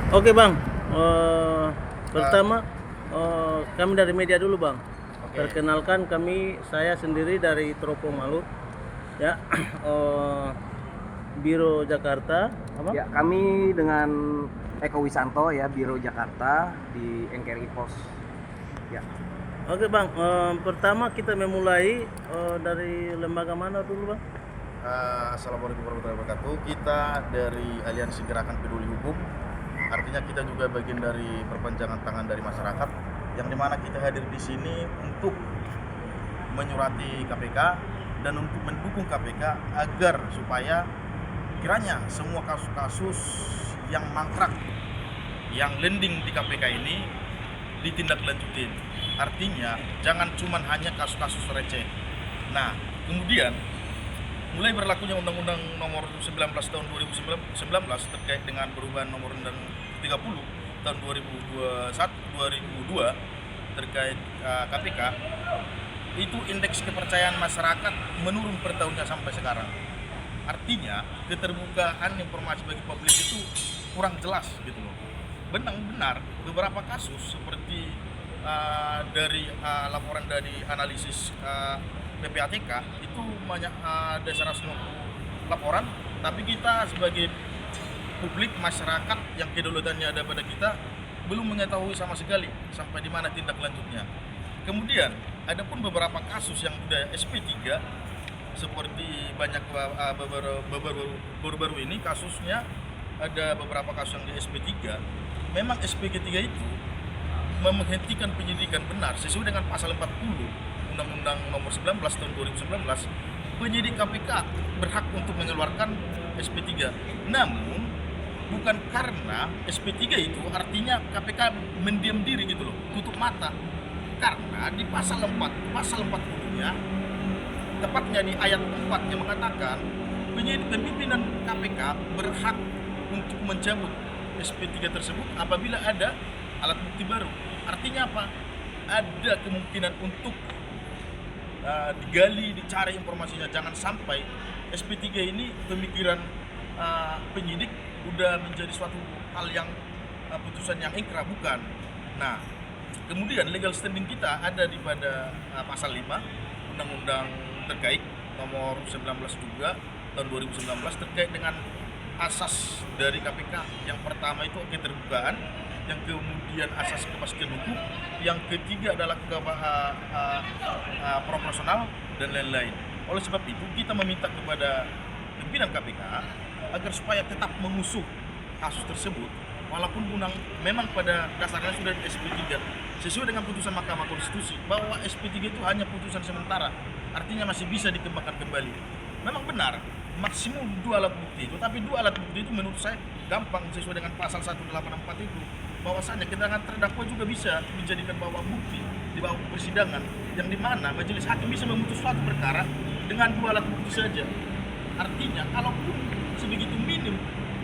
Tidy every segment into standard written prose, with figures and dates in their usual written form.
Oke bang, pertama kami dari media dulu bang. Oke. Perkenalkan saya sendiri dari Tropo Malut, ya, Biro Jakarta. Apa? Ya, kami dengan Eko Wisanto ya, Biro Jakarta di NKRI Pos. Ya. Oke bang, pertama kita memulai dari lembaga mana dulu bang? Assalamualaikum warahmatullahi wabarakatuh. Kita dari Aliansi Gerakan Peduli Hukum. Artinya kita juga bagian dari perpanjangan tangan dari masyarakat, yang dimana kita hadir di sini untuk menyurati KPK dan untuk mendukung KPK agar supaya kiranya semua kasus-kasus yang mangkrak, yang landing di KPK ini ditindaklanjutin. Artinya jangan cuma hanya kasus-kasus receh. Nah, kemudian mulai berlakunya Undang-Undang Nomor 19 Tahun 2019 terkait dengan perubahan Nomor Undang 30 Tahun 2002 terkait KPK, itu indeks kepercayaan masyarakat menurun per tahunnya sampai sekarang. Artinya keterbukaan informasi bagi publik itu kurang jelas gitu loh. Benar beberapa kasus seperti dari laporan dari analisis PPATK itu banyak ada 150 laporan, tapi kita sebagai publik, masyarakat yang kedaulatannya ada pada kita belum mengetahui sama sekali sampai di mana tindak lanjutnya. Kemudian ada pun beberapa kasus yang sudah SP3 seperti banyak baru-baru ini kasusnya, ada beberapa kasus yang di SP3. Memang SP3 itu menghentikan penyidikan benar sesuai dengan pasal 40 Undang-Undang Nomor 19 Tahun 2019. Penyidik KPK berhak untuk mengeluarkan SP3. Namun bukan karena SP3 itu artinya KPK mendiam diri gitu loh, tutup mata. Karena di pasal 40-nya, tepatnya di ayat 4 yang mengatakan penyidik pimpinan KPK berhak untuk mencabut SP3 tersebut apabila ada alat bukti baru. Artinya apa? Ada kemungkinan untuk digali, dicari informasinya. Jangan sampai SP3 ini pemikiran penyidik udah menjadi suatu hal yang putusan yang ingkrah, bukan. Nah, kemudian legal standing kita ada di pada pasal 5 Undang-Undang terkait Nomor 19 juga Tahun 2019 terkait dengan asas dari KPK. Yang pertama itu keterbukaan, yang kemudian asas kepastian hukum, yang ketiga adalah proporsional dan lain-lain. Oleh sebab itu kita meminta kepada pimpinan KPK agar supaya tetap mengusut kasus tersebut, walaupun memang pada dasarnya sudah di SP3 sesuai dengan putusan Mahkamah Konstitusi bahwa SP3 itu hanya putusan sementara, artinya masih bisa dikembangkan kembali. Memang benar maksimum 2 alat bukti itu, tapi 2 alat bukti itu menurut saya gampang sesuai dengan pasal 184 itu, bahwasanya keterangan terdakwa juga bisa dijadikan bawah bukti di bawah persidangan, yang dimana majelis hakim bisa memutus suatu perkara dengan 2 alat bukti saja. Artinya kalaupun sebegitu minim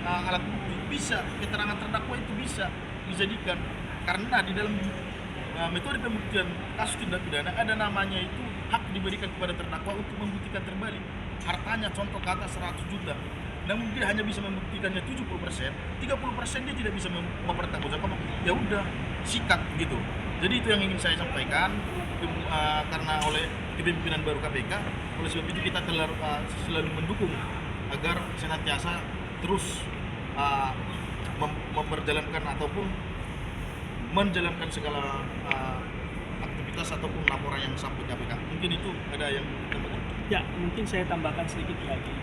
alat bukti, bisa keterangan terdakwa itu bisa dijadikan, karena di dalam metode pembuktian kasus tindak pidana ada namanya itu hak diberikan kepada terdakwa untuk membuktikan terbalik hartanya, contoh kata 100 juta, namun dia hanya bisa membuktikannya 70%, 30% dia tidak bisa mempertanggungjawabkan, ya udah sikat gitu. Jadi itu yang ingin saya sampaikan, karena oleh kepemimpinan baru KPK, oleh sebab itu kita selalu mendukung agar senantiasa terus memperjalankan ataupun menjalankan segala aktivitas ataupun laporan yang sampai KPK. Mungkin itu ada yang tambahkan. Ya, mungkin saya tambahkan sedikit lagi.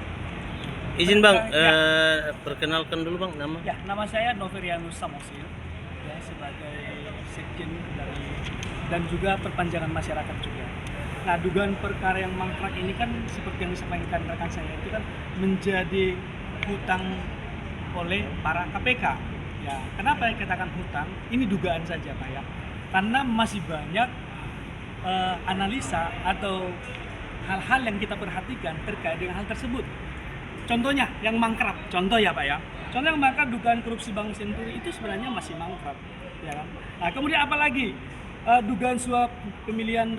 Izin bang, perkenalkan dulu bang nama. Ya, nama saya Noverianus Samosil, ya, sebagai sekjen dari dan juga perpanjangan masyarakat juga. Nah, dugaan perkara yang mangkrak ini kan seperti yang disampaikan rekan saya itu kan menjadi hutang oleh para KPK. Ya, kenapa saya katakan hutang? Ini dugaan saja, Pak ya. Karena masih banyak analisa atau hal-hal yang kita perhatikan terkait dengan hal tersebut. Contohnya yang mangkrak, contoh ya Pak ya. Contoh yang mangkrak dugaan korupsi Bank Senturi itu sebenarnya masih mangkrak, ya kan? Nah, kemudian apa lagi? Dugaan suap pemilihan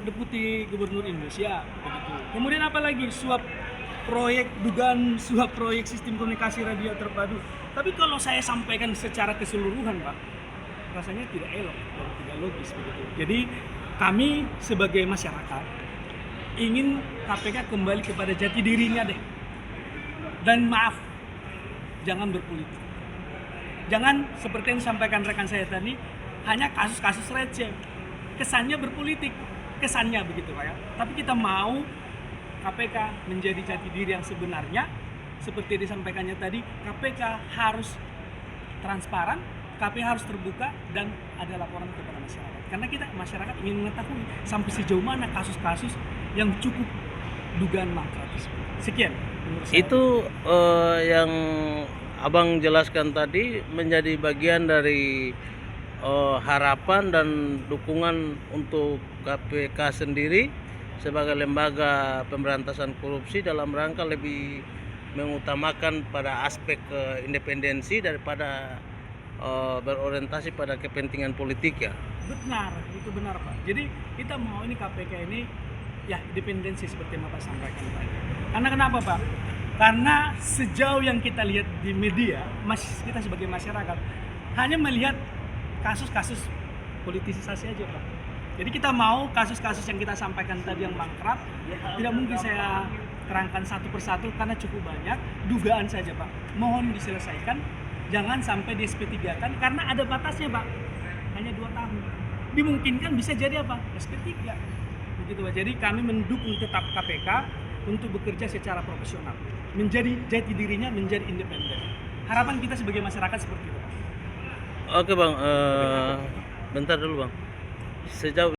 deputi gubernur Indonesia begitu. Kemudian apa lagi? Suap dugaan suap proyek sistem komunikasi radio terpadu. Tapi kalau saya sampaikan secara keseluruhan, Pak, rasanya tidak elok dan tidak logis begitu. Jadi kami sebagai masyarakat ingin KPK kembali kepada jati dirinya deh. Dan maaf, jangan berpolitik. Jangan seperti yang disampaikan rekan saya tadi, hanya kasus-kasus receh. Kesannya berpolitik, kesannya begitu Pak ya. Tapi kita mau KPK menjadi jati diri yang sebenarnya, seperti disampaikannya tadi, KPK harus transparan, KPK harus terbuka, dan ada laporan kepada masyarakat. Karena kita masyarakat ingin mengetahui sampai sejauh mana kasus-kasus yang cukup dugaan mangkrak tersebut. Sekian menurut saya. Itu yang Abang jelaskan tadi menjadi bagian dari harapan dan dukungan untuk KPK sendiri sebagai lembaga pemberantasan korupsi dalam rangka lebih mengutamakan pada aspek independensi daripada berorientasi pada kepentingan politik ya. Benar, itu benar Pak. Jadi kita mau ini KPK ini ya independensi seperti yang Bapak sampaikan tadi. Karena kenapa Pak? Karena sejauh yang kita lihat di media, kita sebagai masyarakat hanya melihat kasus-kasus politisasi aja Pak. Jadi kita mau kasus-kasus yang kita sampaikan tadi yang mangkrak, tidak mungkin saya terangkan satu persatu karena cukup banyak, dugaan saja Pak. Mohon diselesaikan, jangan sampai di SP3-kan karena ada batasnya Pak, hanya 2 tahun. Dimungkinkan bisa jadi apa? SP3. Begitu Pak. Jadi kami mendukung tetap KPK untuk bekerja secara profesional, menjadi jati dirinya, menjadi independen. Harapan kita sebagai masyarakat seperti itu Pak. Oke Bang, bentar dulu Bang. Sejauh